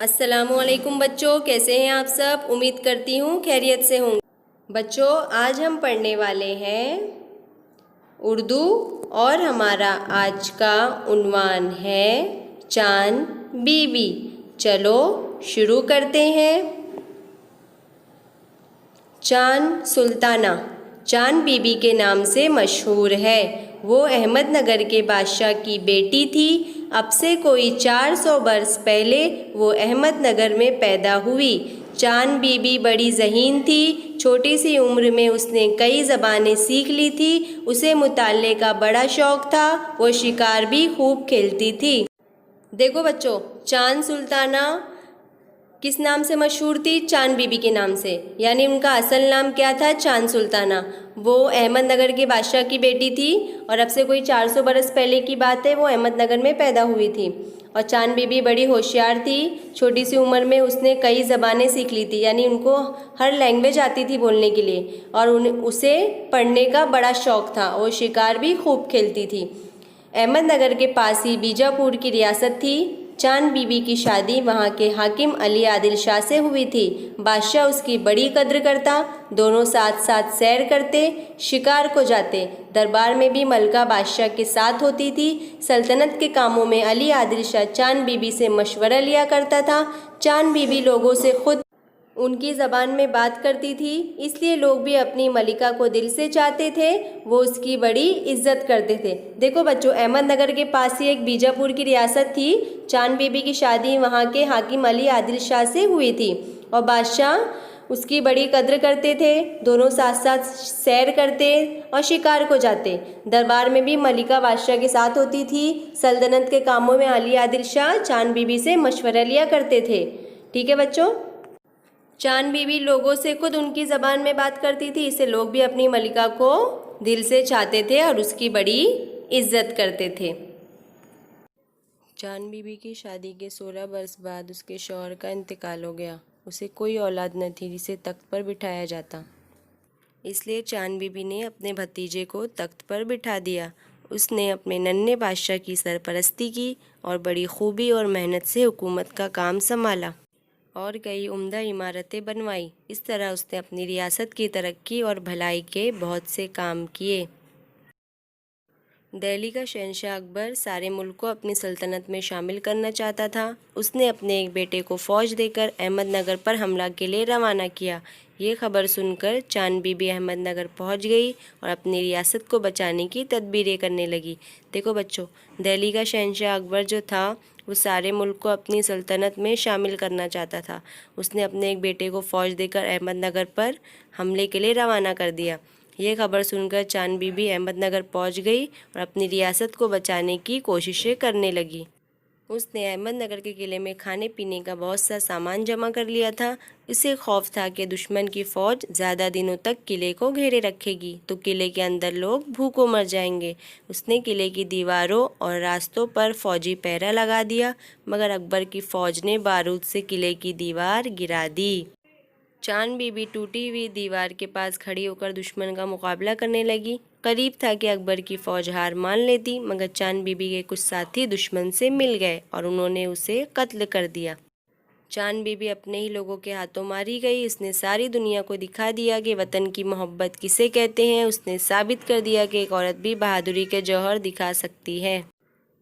अस्सलामुअलैकुम बच्चों, कैसे हैं आप सब। उम्मीद करती हूँ खैरियत से होंगे। बच्चों, आज हम पढ़ने वाले हैं उर्दू और हमारा आज का उन्वान है चांद बीबी। चलो शुरू करते हैं। चांद सुल्ताना चांद बीबी के नाम से मशहूर है। वो अहमदनगर के बादशाह की बेटी थी। अब से कोई 400 बरस पहले वो अहमदनगर में पैदा हुई। चांद बीबी बड़ी ज़हीन थी। छोटी सी उम्र में उसने कई ज़बानें सीख ली थी। उसे मुताल्ले का बड़ा शौक़ था। वो शिकार भी खूब खेलती थी। देखो बच्चों, चांद सुल्ताना किस नाम से मशहूर थी? चांद बीबी के नाम से। यानी उनका असल नाम क्या था? चांद सुल्ताना। वो अहमदनगर के बादशाह की बेटी थी और अब से कोई 400 बरस पहले की बात है, वो अहमदनगर में पैदा हुई थी। और चांद बीबी बड़ी होशियार थी। छोटी सी उम्र में उसने कई ज़बानें सीख ली थी, यानी उनको हर लैंग्वेज आती थी बोलने के लिए। और उसे पढ़ने का बड़ा शौक़ था। वो शिकार भी खूब खेलती थी। अहमदनगर के पास ही बीजापुर की रियासत थी। चांद बीबी की शादी वहाँ के हाकिम अली आदिल शाह से हुई थी। बादशाह उसकी बड़ी कद्र करता। दोनों साथ साथ सैर करते, शिकार को जाते। दरबार में भी मलका बादशाह के साथ होती थी। सल्तनत के कामों में अली आदिल शाह चांद बीबी से मशवरा लिया करता था। चांद बीबी लोगों से खुद उनकी ज़बान में बात करती थी, इसलिए लोग भी अपनी मलिका को दिल से चाहते थे। वो उसकी बड़ी इज्जत करते थे। देखो बच्चों, अहमदनगर के पास ही एक बीजापुर की रियासत थी। चांद बीबी की शादी वहाँ के हाकिम अली आदिल शाह से हुई थी और बादशाह उसकी बड़ी कद्र करते थे। दोनों साथ साथ सैर करते और शिकार को जाते। दरबार में भी मलिका बादशाह के साथ होती थी। सल्तनत के कामों में अली आदिल शाह चांद बीबी से मशवरा लिया करते थे। ठीक है बच्चों। चांद बीबी लोगों से खुद उनकी ज़बान में बात करती थी, इससे लोग भी अपनी मलिका को दिल से चाहते थे और उसकी बड़ी इज्जत करते थे। चांद बीबी की शादी के 16 बरस बाद उसके शौहर का इंतकाल हो गया। उसे कोई औलाद न थी जिसे तख्त पर बिठाया जाता, इसलिए चांद बीबी ने अपने भतीजे को तख्त पर बिठा दिया। उसने अपने नन्हे बादशाह की सरपरस्ती की और बड़ी खूबी और मेहनत से हुकूमत का काम संभाला और कई उम्दा इमारतें बनवाई। इस तरह उसने अपनी रियासत की तरक्की और भलाई के बहुत से काम किए। दिल्ली का शहंशाह अकबर सारे मुल्क को अपनी सल्तनत में शामिल करना चाहता था। उसने अपने एक बेटे को फ़ौज देकर अहमदनगर पर हमला के लिए रवाना किया। ये खबर सुनकर चांद बीबी अहमदनगर पहुंच गई और अपनी रियासत को बचाने की तदबीरें करने लगी। देखो बच्चों, दिल्ली का शहंशाह अकबर जो था वो सारे मुल्क को अपनी सल्तनत में शामिल करना चाहता था। उसने अपने एक बेटे को फ़ौज देकर अहमदनगर पर हमले के लिए रवाना कर दिया। ये खबर सुनकर चांद बीबी अहमदनगर पहुंच गई और अपनी रियासत को बचाने की कोशिशें करने लगी। उसने अहमदनगर के किले में खाने पीने का बहुत सा सामान जमा कर लिया था। इसे खौफ था कि दुश्मन की फ़ौज ज़्यादा दिनों तक किले को घेरे रखेगी तो किले के अंदर लोग भूखों मर जाएंगे। उसने किले की दीवारों और रास्तों पर फ़ौजी पहरा लगा दिया, मगर अकबर की फ़ौज ने बारूद से किले की दीवार गिरा दी। चांद बीबी टूटी हुई दीवार के पास खड़ी होकर दुश्मन का मुकाबला करने लगी। करीब था कि अकबर की फ़ौज हार मान लेती, मगर चांद बीबी के कुछ साथी दुश्मन से मिल गए और उन्होंने उसे कत्ल कर दिया। चांद बीबी अपने ही लोगों के हाथों मारी गई। उसने सारी दुनिया को दिखा दिया कि वतन की मोहब्बत किसे कहते हैं। उसने साबित कर दिया कि एक औरत भी बहादुरी के जौहर दिखा सकती है।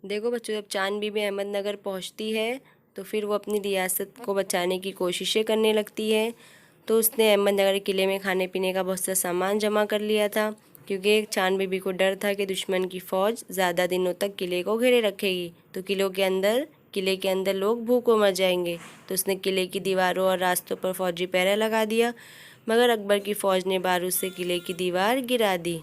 देखो बच्चों, जब चांद बीबी अहमदनगर पहुँचती है तो फिर वो अपनी रियासत को बचाने की कोशिशें करने लगती है। तो उसने अहमदनगर किले में खाने पीने का बहुत सा सामान जमा कर लिया था, क्योंकि चांद बीबी को डर था कि दुश्मन की फ़ौज ज़्यादा दिनों तक किले को घेरे रखेगी तो किले के अंदर लोग भूखों मर जाएंगे। तो उसने किले की दीवारों और रास्तों पर फ़ौजी पहरा लगा दिया, मगर अकबर की फ़ौज ने बारूद से किले की दीवार गिरा दी।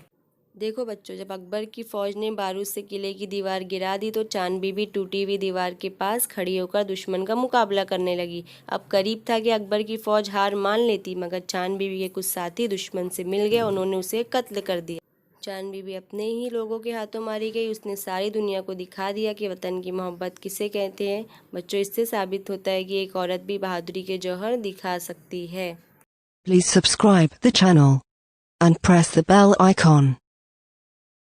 देखो बच्चों, जब अकबर की फ़ौज ने बारूद से किले की दीवार गिरा दी तो चांद बीबी टूटी हुई दीवार के पास खड़ी होकर दुश्मन का मुकाबला करने लगी। अब करीब था कि अकबर की फ़ौज हार मान लेती, मगर चांद बीबी के कुछ साथी दुश्मन से मिल गए, उन्होंने उसे कत्ल कर दिया। चांद बीबी अपने ही लोगों के हाथों मारी गई। उसने सारी दुनिया को दिखा दिया कि वतन की मोहब्बत किसे कहते हैं। बच्चों, इससे साबित होता है कि एक औरत भी बहादुरी के जौहर दिखा सकती है। Please subscribe the channel and press the bell icon.